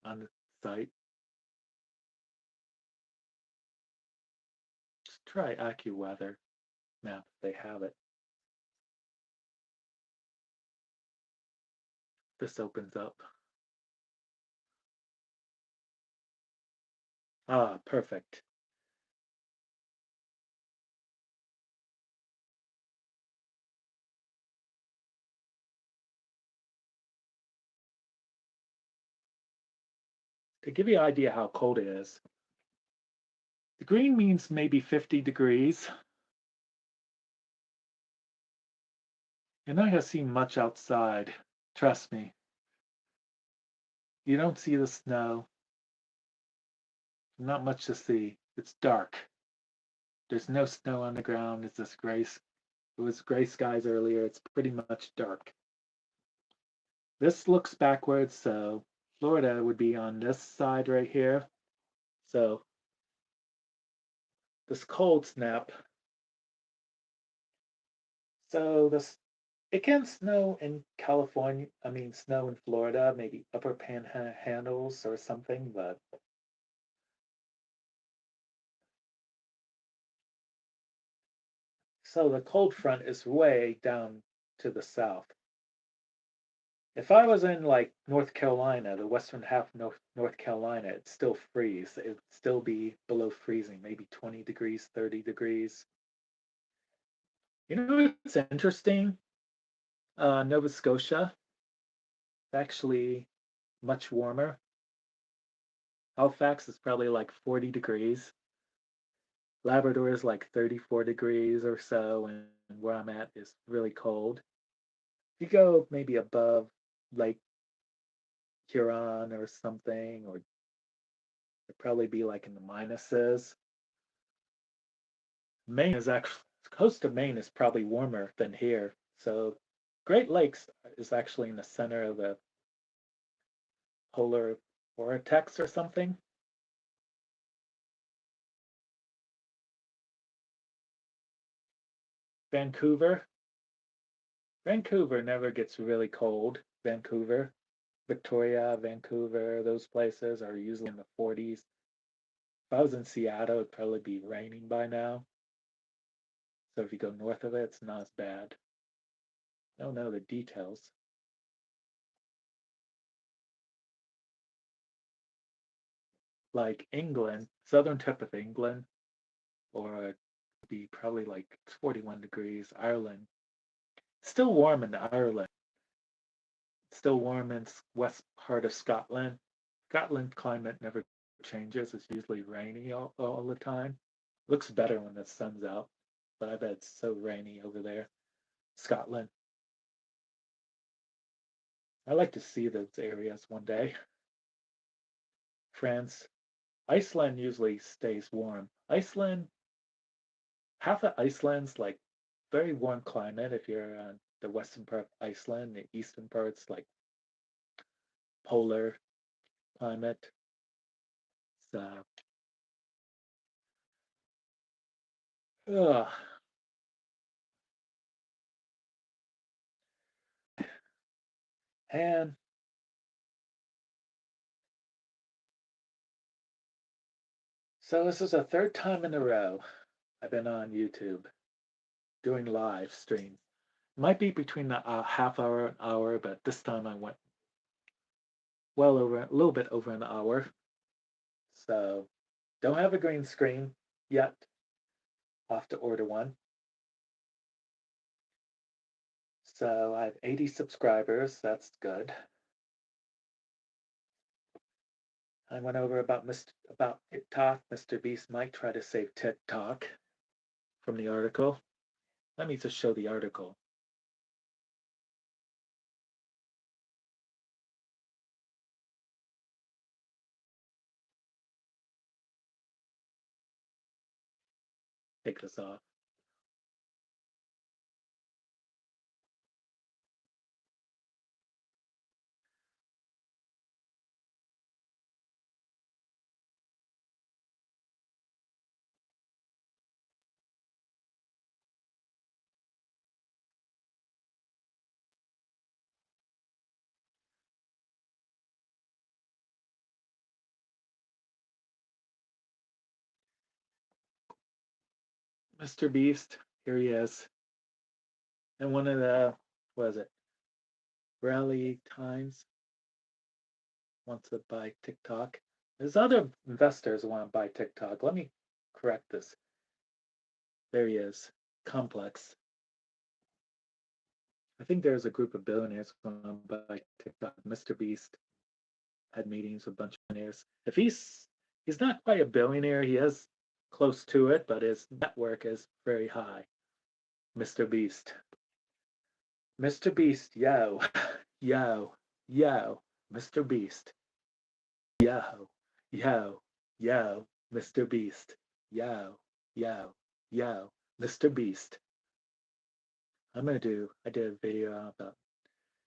on the site. Just try AccuWeather map if they have it. This opens up. Ah, perfect. To give you an idea how cold it is, the green means maybe 50 degrees. You're not going to see much outside. Trust me. You don't see the snow. Not much to see. It's dark. There's no snow on the ground. It's just gray. It was gray skies earlier. It's pretty much dark. This looks backwards, so Florida would be on this side right here. So this cold snap. So this it can snow in California. I mean, snow in Florida, maybe upper panhandles or something. But so the cold front is way down to the south. If I was in like North Carolina, the western half of North Carolina, it'd still freeze. It'd still be below freezing, maybe 20 degrees, 30 degrees. You know what's interesting? Nova Scotia, actually much warmer. Halifax is probably like 40 degrees. Labrador is like 34 degrees or so, and where I'm at is really cold. If you go maybe above Lake Huron or something, or it'd probably be like in the minuses. Maine is actually coast of Maine is probably warmer than here. So Great Lakes is actually in the center of the polar vortex or something. Vancouver. Vancouver never gets really cold. Vancouver, Victoria, Vancouver, those places are usually in the 40s. If I was in Seattle, it'd probably be raining by now. So if you go north of it, it's not as bad. I don't know the details. Like England, southern tip of England, or be probably like 41 degrees. Ireland, still warm in Ireland. Still warm in west part of Scotland. Scotland climate never changes. It's usually rainy all the time. Looks better when the sun's out, but I bet it's so rainy over there. Scotland. I like to see those areas one day. France. Iceland usually stays warm. Iceland, half of Iceland's like very warm climate if you're on the western part of Iceland. The eastern part's like polar climate. So, ugh. And so this is the third time in a row I've been on YouTube doing live streams. Might be between the half hour and hour, but this time I went well over a little bit over an hour. So don't have a green screen yet. I'll have to order one. So I have 80 subscribers. That's good. I went over about TikTok. Mr. Beast might try to save TikTok from the article. Let me just show the article. Take this off. Mr. Beast, here he is. And one of the, what is it, Rally Times wants to buy TikTok. There's other investors who want to buy TikTok. Let me correct this. There he is. Complex. I think there's a group of billionaires who want to buy TikTok. Mr. Beast had meetings with a bunch of billionaires. If he's not quite a billionaire, he is close to it, but his network is very high. Mr. Beast. Mr. Beast, yo, yo, yo, Mr. Beast, yo, yo, yo, Mr. Beast, yo, yo, yo, Mr. Beast. I did a video about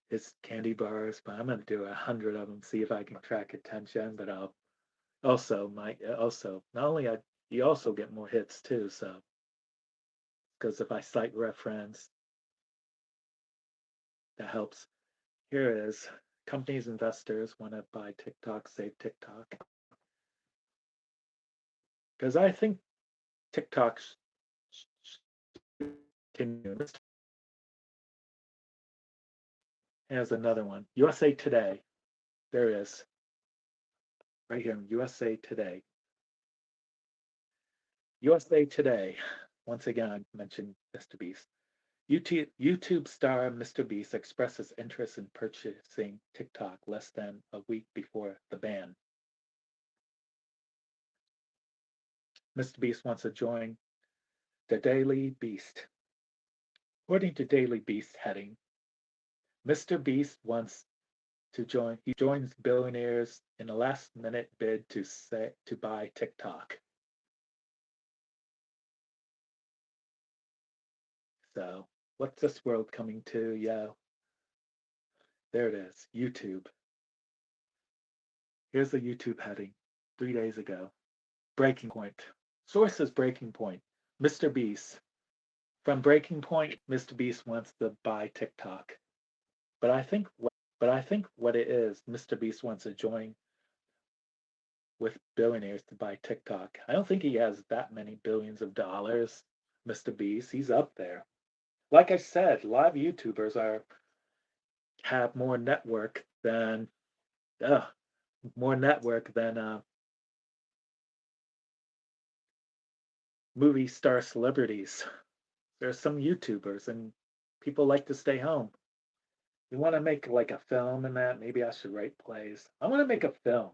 his candy bars, but I'm gonna do 100 of them, see if I can track attention. But I'll also not only you also get more hits too. So because if I cite reference, that helps. Here it is. Companies investors want to buy TikTok, save TikTok. Because I think TikTok continue. Here's another one. USA Today. There it is. Right here, USA Today. USA Today. Once again, I mentioned Mr. Beast. YouTube star Mr. Beast expresses interest in purchasing TikTok less than a week before the ban. Mr. Beast wants to join the Daily Beast. According to Daily Beast heading, Mr. Beast wants to join. He joins billionaires in a last-minute bid to buy TikTok. So, what's this world coming to? Yeah, there it is. YouTube. Here's the YouTube heading 3 days ago. Breaking point. Source is Breaking Point. Mr. Beast. From Breaking Point, Mr. Beast wants to buy TikTok. But I think what it is, Mr. Beast wants to join with billionaires to buy TikTok. I don't think he has that many billions of dollars, Mr. Beast. He's up there. Like I said, live YouTubers have more network than uh, movie star celebrities. There's some YouTubers and people like to stay home. You want to make like a film and that? Maybe I should write plays. I want to make a film.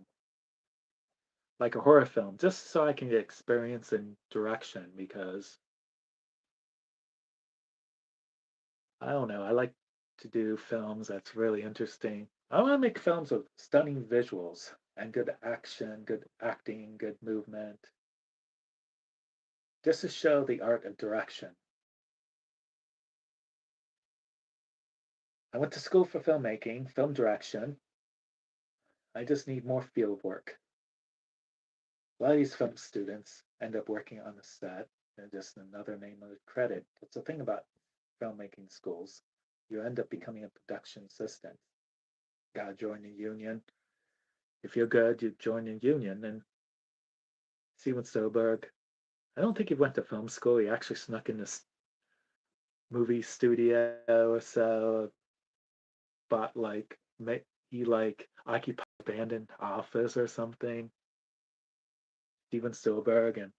like a horror film, just so I can get experience in direction because I don't know, I like to do films that's really interesting. I want to make films with stunning visuals and good action, good acting, good movement, just to show the art of direction. I went to school for filmmaking, film direction. I just need more field work. A lot of these film students end up working on the set and just another name of the credit. That's the thing about filmmaking schools. You end up becoming a production assistant. Gotta join the union. If you're good, you join the union. And Steven Soderbergh, I don't think he went to film school. He actually snuck in this movie studio or so, but he like occupied an abandoned office or something. Steven Spielberg and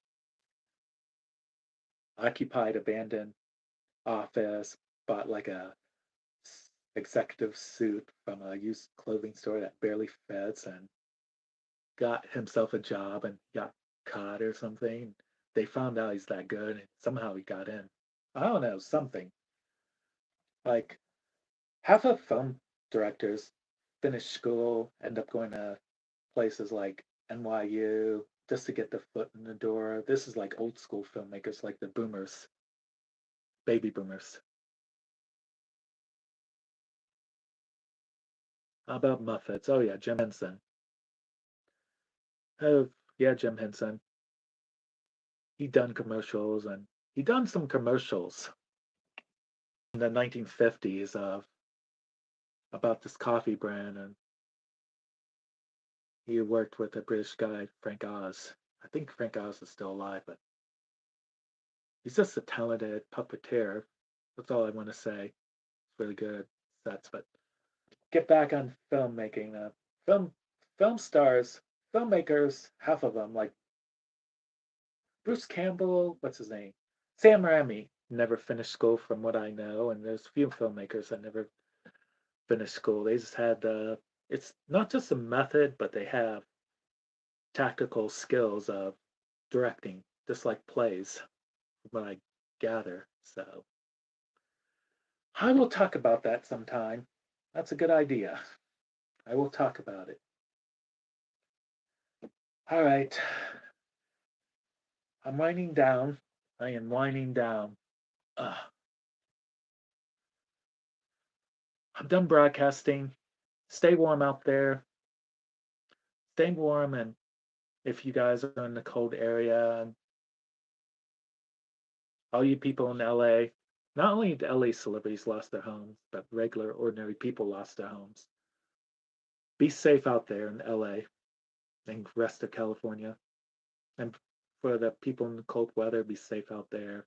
occupied abandoned office, bought like a executive suit from a used clothing store that barely fits, and got himself a job and got caught or something. They found out he's that good, and somehow he got in. I don't know, something like half of film directors finish school, end up going to places like NYU just to get the foot in the door. This is like old school filmmakers, like the boomers, baby boomers. How about Muffets? Oh yeah, Jim Henson. Oh yeah, Jim Henson. He done commercials and he done some commercials in the 1950s of about this coffee brand, and he worked with a British guy, Frank Oz. I think Frank Oz is still alive, but he's just a talented puppeteer. That's all I want to say. It's really good sets, but get back on filmmaking. Film film stars, filmmakers, half of them like Bruce Campbell. What's his name? Sam Raimi never finished school, from what I know, and there's a few filmmakers that never finished school. They just had it's not just a method, but they have tactical skills of directing, just like plays, from what I gather. So I will talk about that sometime. That's a good idea. I will talk about it. All right. I'm winding down. I am winding down. Ugh. I'm done broadcasting. Stay warm out there. Stay warm, and if you guys are in the cold area, and all you people in LA, not only the LA celebrities lost their homes, but regular, ordinary people lost their homes. Be safe out there in LA and rest of California. And for the people in the cold weather, be safe out there.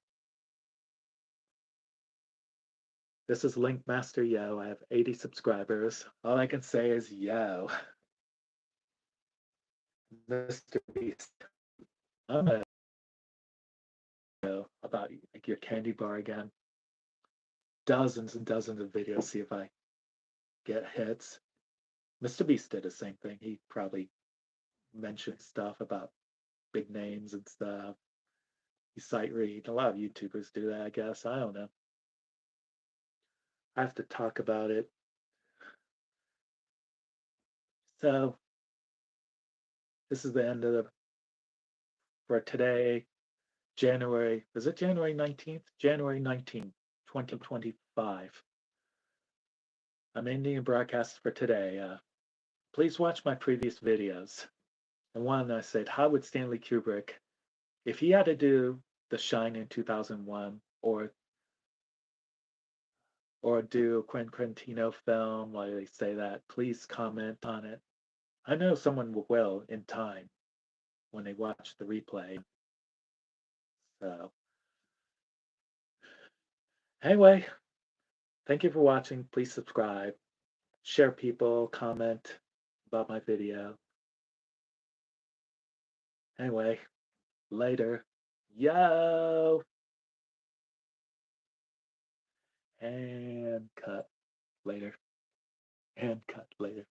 This is LinkmasterYo. I have 80 subscribers. All I can say is yo. Mr. Beast. I'm gonna know about like your candy bar again. Dozens and dozens of videos, see if I get hits. Mr. Beast did the same thing. He probably mentioned stuff about big names and stuff. You sight read. A lot of YouTubers do that, I guess. I don't know. I have to talk about it. So this is the end of the for today. January, is it January 19th? January 19th, 2025. I'm ending the broadcast for today. Please watch my previous videos. And one I said, how would Stanley Kubrick, if he had to do The Shine in 2001 or do a Quentin Tarantino film, why do they say that? Please comment on it. I know someone will in time when they watch the replay. So anyway, thank you for watching. Please subscribe, share people, comment about my video. Anyway, later. Yo! And cut later. And cut later.